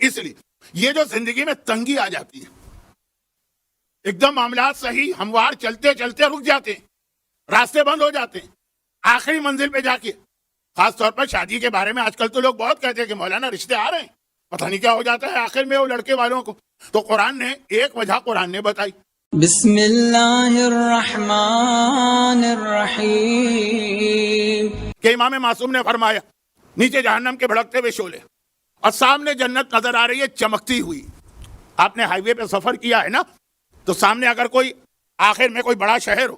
اس لیے یہ جو زندگی میں تنگی آ جاتی ہے، ایک دم معاملات صحیح ہموار چلتے چلتے رک جاتے ہیں، راستے بند ہو جاتے ہیں آخری منزل پہ جا کے. خاص طور پر شادی کے بارے میں آج کل تو لوگ بہت کہتے ہیں کہ مولانا رشتے آ رہے ہیں، پتہ نہیں کیا ہو جاتا ہے آخر میں وہ لڑکے والوں کو. تو قرآن نے ایک وجہ قرآن نے بتائی. بسم اللہ الرحمن الرحیم کہ امام معصوم نے فرمایا نیچے جہنم کے بھڑکتے ہوئے شعلے اور سامنے جنت نظر آ رہی ہے چمکتی ہوئی. آپ نے ہائی وے پہ سفر کیا ہے نا، تو سامنے اگر کوئی آخر میں کوئی بڑا شہر ہو،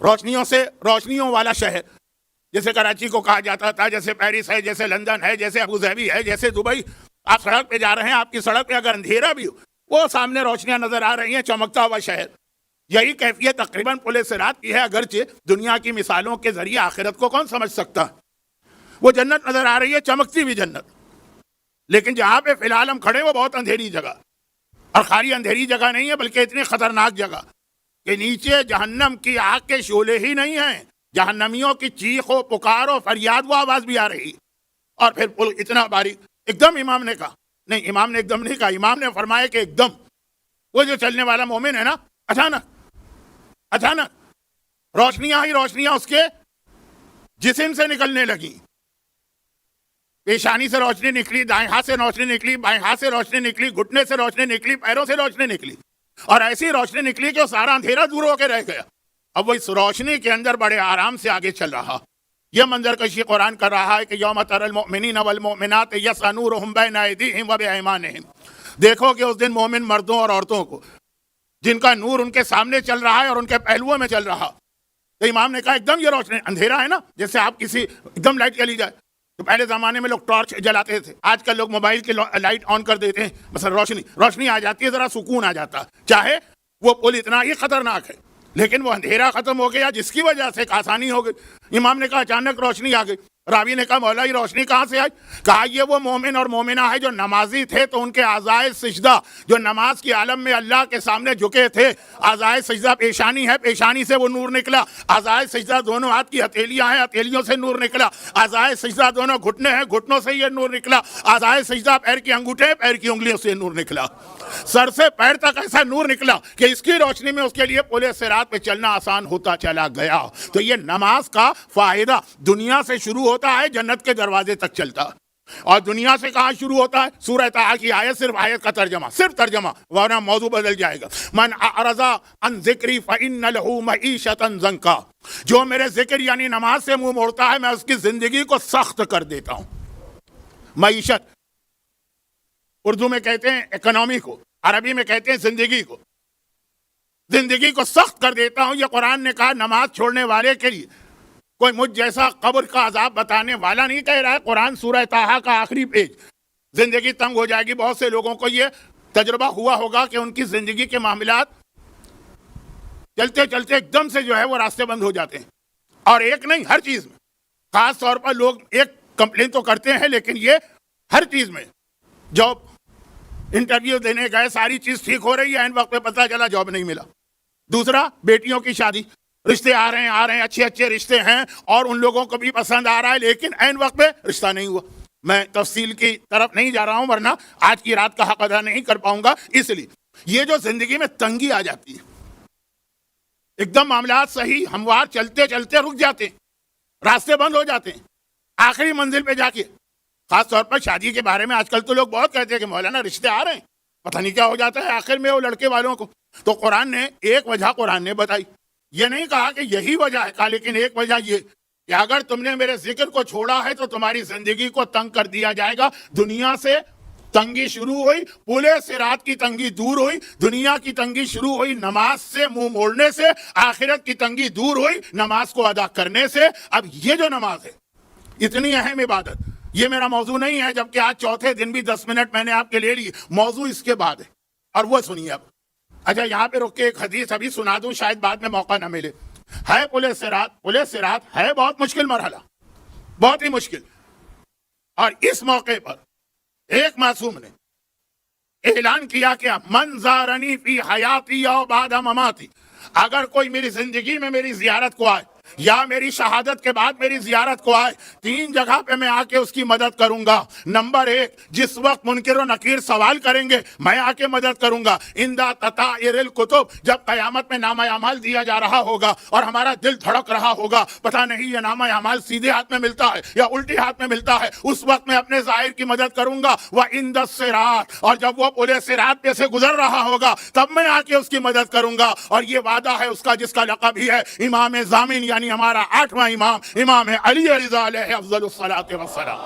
روشنیوں والا شہر، جیسے کراچی کو کہا جاتا تھا، جیسے پیرس ہے، جیسے لندن ہے، جیسے ابوظہبی ہے، جیسے دبئی. آپ سڑک پہ جا رہے ہیں، آپ کی سڑک پہ اگر اندھیرا بھی ہو، وہ سامنے روشنیاں نظر آ رہی ہیں، چمکتا ہوا شہر. یہی کیفیت تقریباً پل صراط کی ہے، اگرچہ دنیا کی مثالوں کے ذریعے آخرت کو کون سمجھ سکتا. وہ جنت نظر آ رہی ہے، چمکتی ہوئی جنت، لیکن جہاں پہ فی الحال ہم کھڑے وہ بہت اندھیری جگہ، اور خالی اندھیری جگہ نہیں ہے بلکہ اتنی خطرناک جگہ کہ نیچے جہنم کی آگ کے شعلے ہی نہیں ہیں، جہنمیوں کی چیخ و پکار و فریاد وہ آواز بھی آ رہی. اور پھر پل اتنا باریک. ایک دم امام نے کہا نہیں، امام نے ایک دم نہیں کہا، امام نے فرمایا کہ ایک دم وہ جو چلنے والا مومن ہے نا، اچانک روشنیاں ہی روشنیاں اس کے جسم سے نکلنے لگی. پیشانی سے روشنی نکلی، دائیں ہاتھ سے روشنی نکلی، بائیں ہاتھ سے روشنی نکلی، گھٹنے سے روشنی نکلی، پیروں سے روشنی نکلی، اور ایسی روشنی نکلی کہ وہ سارا اندھیرا دور ہو کے رہ گیا. اب وہ اس روشنی کے اندر بڑے آرام سے آگے چل رہا. یہ منظر کشی قرآن کر رہا ہے کہ یوم تری المؤمنین والمؤمنات یسعی نورہم بین ایدیہم وبایمانہم. دیکھو کہ اس دن مومن مردوں اور عورتوں کو جن کا نور ان کے سامنے چل رہا ہے اور ان کے پہلوؤں میں چل رہا. تو امام نے کہا ایک دم یہ روشنی، اندھیرا ہے نا، جیسے آپ کسی ایک دم لائٹ چلی جائے تو پہلے زمانے میں لوگ ٹارچ جلاتے تھے، آج کل لوگ موبائل کی لائٹ آن کر دیتے ہیں، مثلا روشنی آ جاتی ہے، ذرا سکون آ جاتا ہے. چاہے وہ پل اتنا ہی خطرناک ہے لیکن وہ اندھیرا ختم ہو گیا، جس کی وجہ سے ایک آسانی ہو گئی. امام نے کہا اچانک روشنی آ گئی. راوی نے کہا مولا یہ روشنی کہاں سے آئی؟ کہا یہ وہ مومن اور مومنہ ہے جو نمازی تھے تو ان کے اعضائے سجدہ جو نماز کی عالم میں اللہ کے سامنے جھکے تھے، اعضائے سجدہ پیشانی ہے، پیشانی سے وہ نور نکلا. اعضائے سجدہ دونوں ہاتھ کی ہتھیلیاں ہیں، ہتھیلیوں سے نور نکلا. اعضائے سجدہ دونوں گھٹنے ہیں، گھٹنوں سے یہ نور نکلا. اعضائے سجدہ پیر کی انگوٹھے، پیر کی انگلیوں سے نور نکلا. سر سے پیر تک ایسا نور نکلا کہ اس کی روشنی میں اس کے لیے پل صراط پہ چلنا آسان ہوتا چلا گیا. تو یہ نماز کا فائدہ دنیا سے شروع ہوتا ہے، جنت کے دروازے تک چلتا ہے. اور دنیا سے کہاں شروع ہوتا ہے؟ سورہ طٰہٰ کی آیت، صرف آیت کا ترجمہ، صرف ترجمہ، ورنہ موضوع بدل جائے گا. من اعرض عن ذکری فإن له معیشۃ ضنکا. جو میرے ذکر یعنی نماز سے منہ موڑتا ہے میں اس کی زندگی کو سخت کر دیتا ہوں. معیشت اردو میں کہتے ہیں اکنامی کو، عربی میں کہتے ہیں زندگی کو. زندگی کو سخت کر دیتا ہوں. یہ قرآن نے کہا نماز چھوڑنے والے کے لیے. کوئی مجھ جیسا قبر کا عذاب بتانے والا نہیں کہہ رہا ہے. قرآن سورہ طٰہٰ کا آخری پیج. زندگی تنگ ہو جائے گی. بہت سے لوگوں کو یہ تجربہ ہوا ہوگا کہ ان کی زندگی کے معاملات چلتے چلتے ایک دم سے جو ہے وہ راستے بند ہو جاتے ہیں. اور ایک نہیں، ہر چیز میں. خاص طور پر لوگ ایک کمپلین تو کرتے ہیں لیکن یہ ہر چیز میں. جاب انٹرویو دینے گئے، ساری چیز ٹھیک ہو رہی ہے، عین وقت پہ پتہ چلا جاب نہیں ملا. دوسرا بیٹیوں کی شادی، رشتے آ رہے ہیں، اچھے رشتے ہیں اور ان لوگوں کو بھی پسند آ رہا ہے لیکن عین وقت پہ رشتہ نہیں ہوا. میں تفصیل کی طرف نہیں جا رہا ہوں ورنہ آج کی رات کا حق ادا نہیں کر پاؤں گا. اس لیے یہ جو زندگی میں تنگی آ جاتی ہے، ایک دم معاملات صحیح ہموار چلتے چلتے رک جاتے ہیں، راستے بند ہو جاتے ہیں آخری منزل پہ جا کے. خاص طور پر شادی کے بارے میں آج کل تو لوگ بہت کہتے ہیں کہ مولانا رشتے آ رہے ہیں، پتہ نہیں کیا ہو جاتا ہے آخر میں وہ لڑکے والوں کو. تو قرآن نے ایک وجہ قرآن نے بتائی. یہ نہیں کہا کہ یہی وجہ ہے، کہا لیکن ایک وجہ یہ کہ اگر تم نے میرے ذکر کو چھوڑا ہے تو تمہاری زندگی کو تنگ کر دیا جائے گا. دنیا سے تنگی شروع ہوئی، پل صراط کی تنگی دور ہوئی. دنیا کی تنگی شروع ہوئی نماز سے منہ موڑنے سے، آخرت کی تنگی دور ہوئی نماز کو ادا کرنے سے. اب یہ جو نماز ہے اتنی اہم عبادت، یہ میرا موضوع نہیں ہے، جبکہ آج چوتھے دن بھی 10 منٹ میں نے آپ کے لے لی. موضوع اس کے بعد ہے اور وہ سنیے اب. اچھا یہاں پہ رک کے ایک حدیث ابھی سنا دوں، شاید بعد میں موقع نہ ملے. ہے پل صراط ہے بہت مشکل مرحلہ، بہت ہی مشکل. اور اس موقع پر ایک معصوم نے اعلان کیا کہ من زارنی فی حیاتی او بعد مماتی، اگر کوئی میری زندگی میں میری زیارت کو آئے یا میری شہادت کے بعد میری زیارت کو آئے، 3 جگہ پہ میں آ کے اس کی مدد کروں گا۔ نمبر 1، جس وقت منکر و نکیر سوال کریں گے میں آ کے مدد کروں گا۔ اندہ تطائر الکتب، جب قیامت میں نامہ اعمال دیا جا رہا ہوگا اور ہمارا دل دھڑک رہا ہوگا، پتہ نہیں یہ نامہ اعمال سیدھے ہاتھ میں ملتا ہے یا الٹے ہاتھ میں ملتا ہے، اس وقت میں اپنے ظاہر کی مدد کروں گا۔ وَعِندَ الصِّرَاط، اور جب وہ پورے صراط پہ سے گزر رہا ہوگا تب میں آ کے اس کی مدد کروں گا۔ اور یہ وعدہ ہے اس کا جس کا لقب ہی ہے امام ضامن، یعنی ہمارا 8واں امام، امام علی رضا علیہ افضل الصلاۃ والسلام۔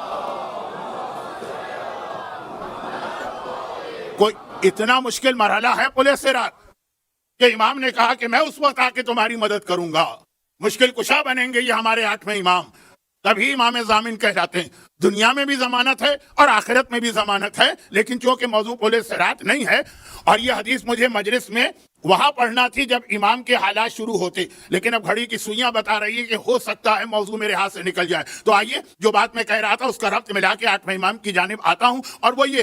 کوئی اتنا مشکل مرحلہ ہے پل صراط کہ امام نے کہا کہ میں اس وقت آ کے تمہاری مدد کروں گا، مشکل کشا بنیں گے یہ ہمارے 8ویں امام، تبھی امام ضامن کہلاتے ہیں۔ دنیا میں بھی ضمانت ہے اور آخرت میں بھی ضمانت ہے، لیکن چونکہ موضوع پل صراط نہیں ہے اور یہ حدیث مجھے مجلس میں وہاں پڑھنا تھی جب امام کے حالات شروع ہوتے، لیکن اب گھڑی کی سوئیاں بتا رہی ہے کہ ہو سکتا ہے موضوع میرے ہاتھ سے نکل جائے۔ تو آئیے جو بات میں کہہ رہا تھا اس کا ربط ملا کے 8ویں امام کی جانب آتا ہوں، اور وہ یہ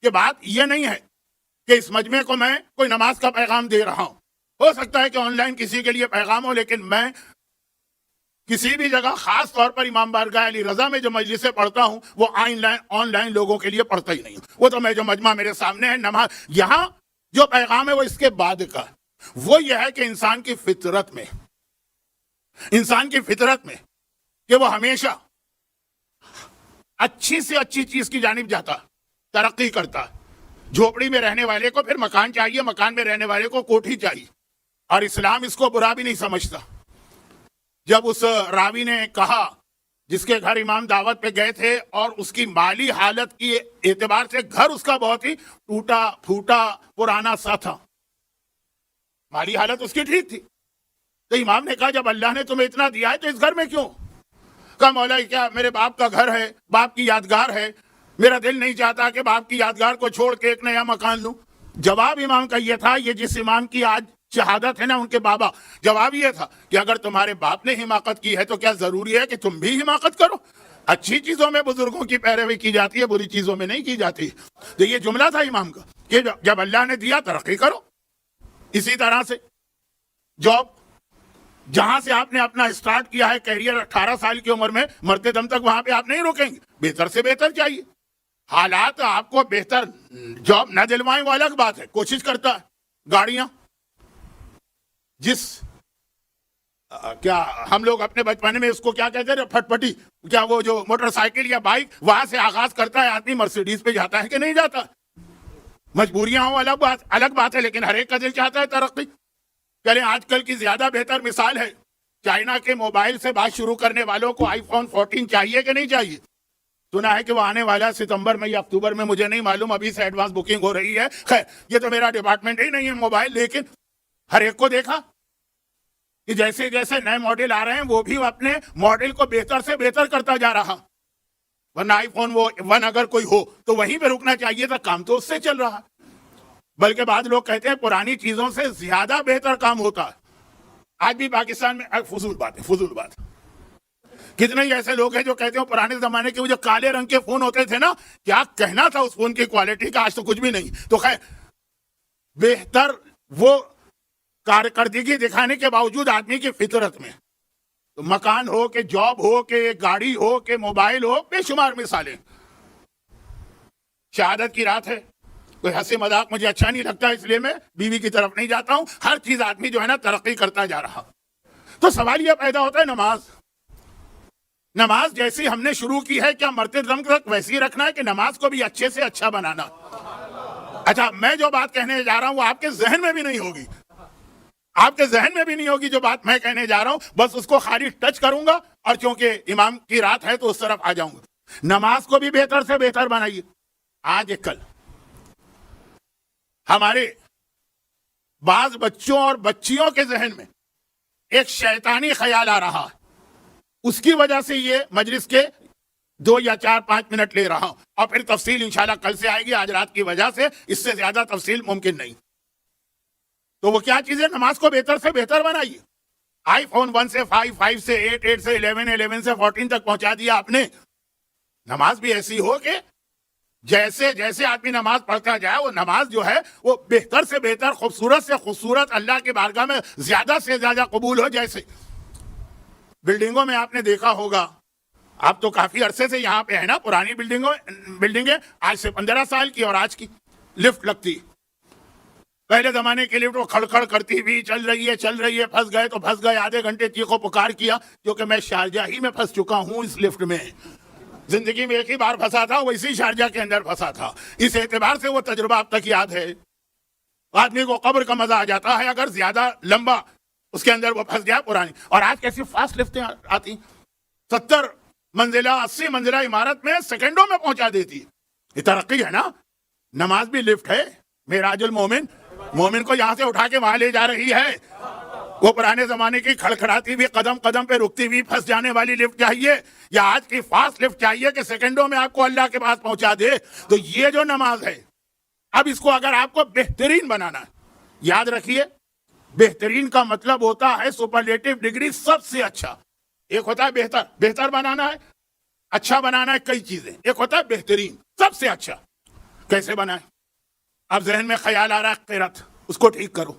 کہ بات یہ نہیں ہے کہ اس مجمع کو میں کوئی نماز کا پیغام دے رہا ہوں، ہو سکتا ہے کہ آن لائن کسی کے لیے پیغام ہو، لیکن میں کسی بھی جگہ خاص طور پر امام بارگاہ علی رضا میں جو مجلسیں پڑھتا ہوں وہ آن لائن لوگوں کے لیے پڑھتا ہی نہیں ہوں۔ وہ تو میں جو مجمع میرے سامنے ہے، نماز یہاں جو پیغام ہے وہ اس کے بعد کا ہے۔ وہ یہ ہے کہ انسان کی فطرت میں کہ وہ ہمیشہ اچھی سے اچھی چیز کی جانب جاتا، ترقی کرتا ہے۔ جھوپڑی میں رہنے والے کو پھر مکان چاہیے، مکان میں رہنے والے کو کوٹھی چاہیے، اور اسلام اس کو برا بھی نہیں سمجھتا۔ جب اس راوی نے کہا جس کے گھر امام دعوت پہ گئے تھے اور اس کی مالی حالت کی اعتبار سے گھر اس کا بہت ہی ٹوٹا پھوٹا پرانا سا تھا، مالی حالت اس کی ٹھیک تھی، تو امام نے کہا جب اللہ نے تمہیں اتنا دیا ہے تو اس گھر میں کیوں؟ کہا مولا کیا میرے باپ کا گھر ہے، باپ کی یادگار ہے، میرا دل نہیں چاہتا کہ باپ کی یادگار کو چھوڑ کے ایک نیا مکان لوں۔ جواب امام کا یہ تھا، یہ جس امام کی آج شہادت ہے نا، ان کے بابا، جواب یہ تھا کہ اگر تمہارے باپ نے حماقت کی ہے تو کیا ضروری ہے کہ تم بھی حماقت کرو؟ اچھی چیزوں میں بزرگوں کی پیروی کی جاتی ہے، بری چیزوں میں نہیں کی جاتی۔ تو یہ جملہ تھا امام کا کہ جب اللہ نے دیا ترقی کرو۔ اسی طرح سے جاب، جہاں سے آپ نے اپنا اسٹارٹ کیا ہے کیریئر 18 سال کی عمر میں، مرتے دم تک وہاں پہ آپ نہیں روکیں گے، بہتر سے بہتر چاہیے۔ حالات آپ کو بہتر جاب نہ دلوائیں وہ الگ بات ہے، کوشش کرتا ہے۔ گاڑیاں، کیا ہم لوگ اپنے بچپنے میں اس کو کیا کہتے ہیں، پھٹ پٹی، کیا وہ جو موٹر سائیکل یا بائک، وہاں سے آغاز کرتا ہے آدمی، مرسیڈیز پہ جاتا ہے کہ نہیں جاتا؟ مجبوریاں ہوں الگ بات ہے، لیکن ہر ایک کا دل چاہتا ہے ترقی۔ چلیں آج کل کی زیادہ بہتر مثال ہے، چائنا کے موبائل سے بات شروع کرنے والوں کو آئی فون 14 چاہیے کہ نہیں چاہیے؟ سنا ہے کہ وہ آنے والا ستمبر میں یا اکتوبر میں، مجھے نہیں معلوم، ابھی سے ایڈوانس بکنگ ہو رہی ہے۔ خیر یہ تو میرا ڈپارٹمنٹ ہی نہیں ہے موبائل، لیکن ہر ایک کو دیکھا کہ جیسے جیسے نئے ماڈل آ رہے ہیں وہ بھی اپنے ماڈل کو بہتر سے بہتر کرتا جا رہا، ورنہ آئی فون وہ 1 اگر کوئی ہو تو وہیں پہ رکنا چاہیے تھا، کام تو اس سے چل رہا، بلکہ بعض لوگ کہتے ہیں پرانی چیزوں سے زیادہ بہتر کام ہوتا ہے۔ آج بھی پاکستان میں فضول بات کتنے ہی ایسے لوگ ہیں جو کہتے ہیں پرانے زمانے کے وہ جو کالے رنگ کے فون ہوتے تھے نا، کیا کہنا تھا اس فون کی کوالٹی کا، آج تو کچھ بھی نہیں۔ تو خیر بہتر وہ کارکردگی دکھانے کے باوجود آدمی کی فطرت میں، تو مکان ہو کہ جاب ہو کہ گاڑی ہو کہ موبائل ہو، بے شمار مثالیں۔ شہادت کی رات ہے، کوئی ہنسی مذاق مجھے اچھا نہیں لگتا، اس لیے میں بیوی کی طرف نہیں جاتا ہوں۔ ہر چیز آدمی جو ہے نا ترقی کرتا جا رہا، تو سوال یہ پیدا ہوتا ہے نماز جیسی ہم نے شروع کی ہے، کیا مرتے دم تک ویسی رکھنا ہے کہ نماز کو بھی اچھے سے اچھا بنانا؟ اچھا میں جو بات کہنے جا رہا ہوں وہ آپ کے ذہن میں بھی نہیں ہوگی، جو بات میں کہنے جا رہا ہوں بس اس کو خالی ٹچ کروں گا، اور چونکہ امام کی رات ہے تو اس طرف آ جاؤں گا۔ نماز کو بھی بہتر سے بہتر بنائیے۔ آج کل ہمارے بعض بچوں اور بچیوں کے ذہن میں ایک شیطانی خیال آ رہا ہے، اس کی وجہ سے یہ مجلس کے 2 یا 4-5 منٹ لے رہا ہوں، اور پھر تفصیل انشاءاللہ کل سے آئے گی۔ آج رات کی وجہ سے اس سے زیادہ تفصیل ممکن نہیں۔ تو وہ کیا چیزیں، نماز کو بہتر سے بہتر بنائیے۔ آئی فون 1 سے 5، 5 سے 8، 8 سے 11، 11 سے 14 تک پہنچا دیا آپ نے۔ نماز بھی ایسی ہو کہ جیسے جیسے آدمی نماز پڑھتا جائے وہ نماز جو ہے وہ بہتر سے بہتر، خوبصورت سے خوبصورت، اللہ کے بارگاہ میں زیادہ سے زیادہ قبول ہو۔ جیسے بلڈنگوں میں آپ نے دیکھا ہوگا, آپ تو کافی عرصے سے یہاں پہ ہے نا, پرانی بلڈنگیں آج سے 15 سال کی اور آج کی لفٹ لگتی. پہلے زمانے کی لفٹ وہ کھڑکھڑ کرتی ہوئی چل رہی ہے, پھنس گئے تو پھنس گئے, آدھے گھنٹے چیخو پکار کیا, کیونکہ میں شارجہ ہی میں پھنس چکا ہوں اس لفٹ میں. زندگی میں ایک ہی بار پھنسا تھا, ویسی شارجہ کے اندر پھنسا تھا. اس اعتبار سے وہ تجربہ اب تک یاد ہے. آدمی کو قبر کا مزہ آ جاتا ہے اگر زیادہ لمبا اس کے اندر وہ پھنس گیا پرانی. اور آج کیسی فاسٹ لفٹیں آتی, 70 منزلہ 80 منزلہ عمارت میں سیکنڈوں میں پہنچا دیتی. یہ ترقی ہے نا. نماز بھی لفٹ ہے. معراج المومن, مومن کو یہاں سے اٹھا کے وہاں لے جا رہی ہے. وہ پرانے زمانے کی کھڑکھڑاتی ہوئی قدم قدم پہ رکتی ہوئی پھنس جانے والی لفٹ چاہیے, یا آج کی فاسٹ لفٹ چاہیے کہ سیکنڈوں میں آپ کو اللہ کے پاس پہنچا دے؟ تو یہ جو نماز ہے, اب اس کو اگر آپ کو بہترین بنانا ہے, یاد رکھیے بہترین کا مطلب ہوتا ہے سپرلیٹو ڈگری, سب سے اچھا. ایک ہوتا ہے بہتر بنانا ہے, اچھا بنانا ہے, کئی چیزیں. ایک ہوتا ہے بہترین, سب سے اچھا. کیسے بنائیں؟ اب ذہن میں خیال آ رہا ہے قرات, اس کو ٹھیک کرو.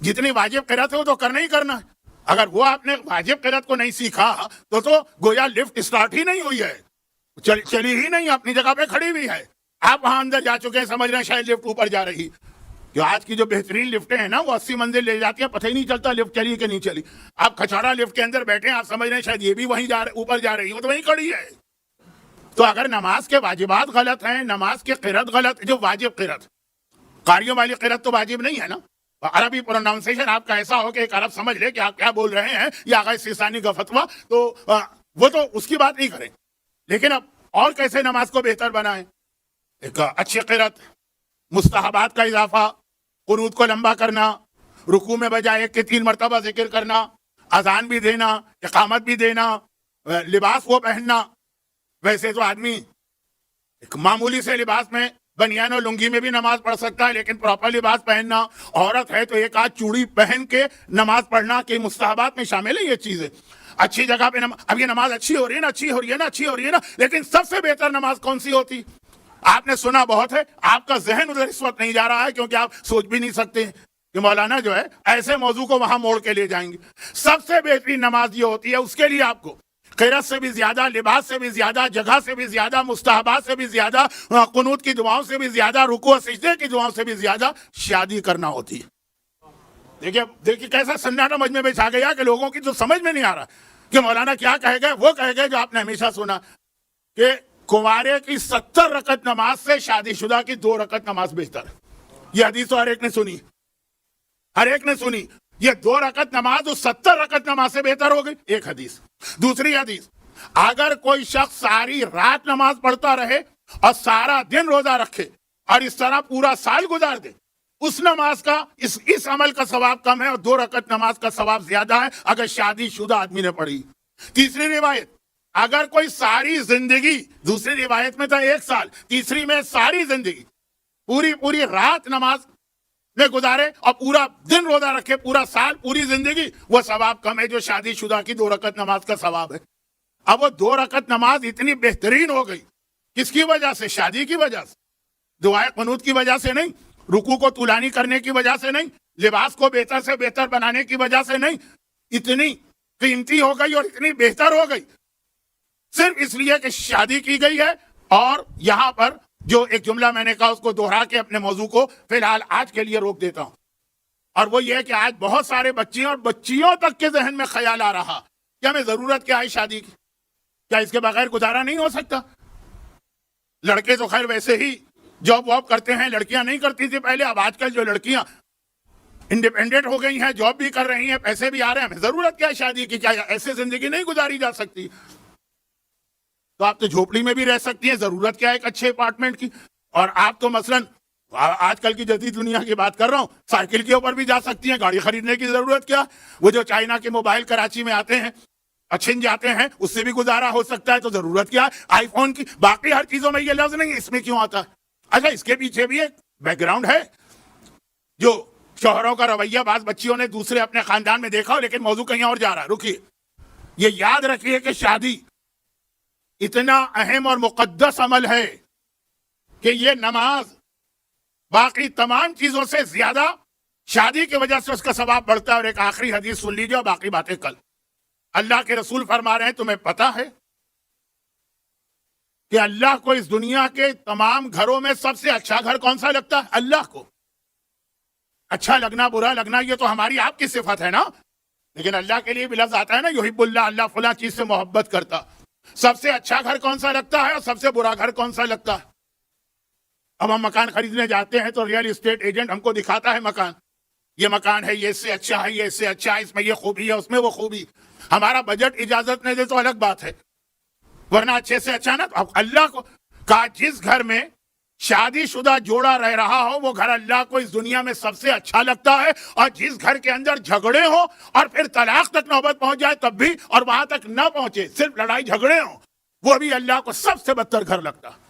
جتنی واجب قرات ہے وہ تو کرنا ہی کرنا ہے. اگر وہ آپ نے واجب قرات کو نہیں سیکھا تو گویا لفٹ اسٹارٹ ہی نہیں ہوئی ہے, چلی ہی نہیں, اپنی جگہ پہ کھڑی ہوئی ہے. آپ وہاں اندر جا چکے ہیں, سمجھ رہے ہیں شاید لفٹ اوپر جا رہی. جو آج کی جو بہترین لفٹیں ہیں نا, وہ 80 منزل لے جاتی ہیں, پتہ ہی نہیں چلتا لفٹ چلی کہ نہیں چلی. آپ کھچاڑا لفٹ کے اندر بیٹھے ہیں, آپ سمجھ رہے ہیں شاید یہ بھی وہیں اوپر جا رہی ہے, وہ تو وہیں کھڑی ہے. تو اگر نماز کے واجبات غلط ہیں, نماز کی قرات غلط, جو واجب قرات, قاریوں والی قرات تو واجب نہیں ہے نا. عربی پروناؤنسیشن آپ کا ایسا ہو کہ ایک عرب سمجھ لے کہ آپ کیا بول رہے ہیں, یا آغا سیستانی کا فتویٰ, تو وہ تو اس کی بات نہیں کریں. لیکن اب اور کیسے نماز کو بہتر بنائیں؟ ایک اچھی قرات, مستحبات کا اضافہ, قنوت کو لمبا کرنا, رکوع میں بجائے 1 کے 3 مرتبہ ذکر کرنا, اذان بھی دینا, اقامت بھی دینا, لباس وہ پہننا. ویسے تو آدمی ایک معمولی سے لباس میں, بنیان اور لنگی میں بھی نماز پڑھ سکتا ہے, لیکن پراپر لباس پہننا, عورت ہے تو ایک آدھ چوڑی پہن کے نماز پڑھنا کے مستحبات میں شامل ہے یہ چیزیں. اچھی جگہ پہ اب یہ نماز اچھی ہو رہی ہے نا, لیکن سب سے بہتر نماز کون سی ہوتی؟ آپ نے سنا بہت ہے, آپ کا ذہن ادھر اس وقت نہیں جا رہا ہے, کیونکہ آپ سوچ بھی نہیں سکتے کہ مولانا جو ہے ایسے موضوع کو وہاں موڑ کے لے جائیں گے. سب سے بہترین نماز یہ ہوتی ہے, اس کے لیے آپ کو قرات سے بھی زیادہ, لباس سے بھی زیادہ, جگہ سے بھی زیادہ, مستحبات سے بھی زیادہ, قنوت کی دعاؤں سے بھی زیادہ, رکوع و سجدے کی دعاؤں سے بھی زیادہ شادی کرنا ہوتی ہے. دیکھیے کیسا سناٹا مجمع میں چھا گیا کہ لوگوں کی تو سمجھ میں نہیں آ رہا کہ مولانا کیا کہے گئے. وہ کہے گئے جو آپ نے ہمیشہ سنا کہ کنوارے کی 70 رکعت نماز سے شادی شدہ کی 2 رکعت نماز بہتر ہے. یہ حدیث تو ہر ایک نے سنی. یہ 2 رکعت نماز اس 70 رکعت نماز سے بہتر ہو گئی. ایک حدیث. دوسری حدیث, اگر کوئی شخص ساری رات نماز پڑھتا رہے اور سارا دن روزہ رکھے اور اس طرح پورا سال گزار دے, اس نماز کا اس عمل کا ثواب کم ہے اور 2 رکعت نماز کا ثواب زیادہ ہے اگر شادی شدہ آدمی نے پڑھی. تیسری روایت, اگر کوئی ساری زندگی, دوسری روایت میں تھا 1 سال, تیسری میں ساری زندگی پوری رات نماز میں گزارے اور پورا دن روزہ رکھے, پورا سال, پوری زندگی, وہ ثواب کم ہے جو شادی شدہ کی 2 رکعت نماز کا ثواب ہے. اب وہ 2 رکعت نماز اتنی بہترین ہو گئی, کس کی وجہ سے؟ شادی کی وجہ سے. دعائے قنوت کی وجہ سے نہیں, رکوع کو طولانی کرنے کی وجہ سے نہیں, لباس کو بہتر سے بہتر بنانے کی وجہ سے نہیں. اتنی قیمتی ہو گئی اور اتنی بہتر ہو گئی صرف اس لیے کہ شادی کی گئی ہے. اور یہاں پر جو ایک جملہ میں نے کہا اس کو دوہرا کے اپنے موضوع کو فی الحال آج کے لیے روک دیتا ہوں, اور وہ یہ کہ آج بہت سارے بچے اور بچیوں تک کے ذہن میں خیال آ رہا کہ ہمیں ضرورت کیا ہے شادی کی, کیا اس کے بغیر گزارا نہیں ہو سکتا؟ لڑکے تو خیر ویسے ہی جاب واب کرتے ہیں, لڑکیاں نہیں کرتی تھی پہلے. اب آج کل جو لڑکیاں انڈیپینڈنٹ ہو گئی ہیں, جاب بھی کر رہی ہیں, پیسے بھی آ رہے ہیں, ہمیں ضرورت کیا ہے شادی کی؟ کیا ایسے زندگی نہیں گزاری جا سکتی؟ تو آپ تو جھوپڑی میں بھی رہ سکتی ہیں, ضرورت کیا ہے ایک اچھے اپارٹمنٹ کی؟ اور آپ تو مثلاً آج کل کی جدید دنیا کی بات کر رہا ہوں, سائیکل کے اوپر بھی جا سکتی ہیں, گاڑی خریدنے کی ضرورت کیا؟ وہ جو چائنا کے موبائل کراچی میں آتے ہیں, اچھن جاتے ہیں, اس سے بھی گزارا ہو سکتا ہے, تو ضرورت کیا ہے آئی فون کی؟ باقی ہر چیزوں میں یہ لفظ نہیں ہے, اس میں کیوں آتا ہے؟ اچھا, اس کے پیچھے بھی ایک بیک گراؤنڈ ہے جو شوہروں کا رویہ بعض بچیوں نے دوسرے اپنے خاندان میں دیکھا ہو, لیکن موضوع کہیں اور جا رہا ہے. رکیے, یہ یاد رکھیے کہ شادی اتنا اہم اور مقدس عمل ہے کہ یہ نماز باقی تمام چیزوں سے زیادہ شادی کی وجہ سے اس کا ثواب بڑھتا ہے. اور ایک آخری حدیث سن لیجیے اور باقی باتیں کل. اللہ کے رسول فرما رہے ہیں تمہیں پتا ہے کہ اللہ کو اس دنیا کے تمام گھروں میں سب سے اچھا گھر کون سا لگتا ہے؟ اللہ کو اچھا لگنا برا لگنا یہ تو ہماری آپ کی صفت ہے نا، لیکن اللہ کے لیے بھی لفظ آتا ہے نا یحب اللہ، اللہ فلاں چیز سے محبت کرتا۔ سب سے اچھا گھر کون سا لگتا ہے اور سب سے برا گھر کون سا لگتا ہے؟ اب ہم مکان خریدنے جاتے ہیں تو ریئل اسٹیٹ ایجنٹ ہم کو دکھاتا ہے مکان، یہ مکان ہے، یہ اس سے اچھا ہے، یہ اس سے اچھا ہے، اس میں یہ خوبی ہے، اس میں وہ خوبی۔ ہمارا بجٹ اجازت نہیں دے تو الگ بات ہے، ورنہ اچھے سے اچھا نا۔ اب اللہ کو کہا جس گھر میں شادی شدہ جوڑا رہ رہا ہو وہ گھر اللہ کو اس دنیا میں سب سے اچھا لگتا ہے، اور جس گھر کے اندر جھگڑے ہوں اور پھر طلاق تک نوبت پہنچ جائے تب بھی، اور وہاں تک نہ پہنچے صرف لڑائی جھگڑے ہوں، وہ بھی اللہ کو سب سے بدتر گھر لگتا ہے۔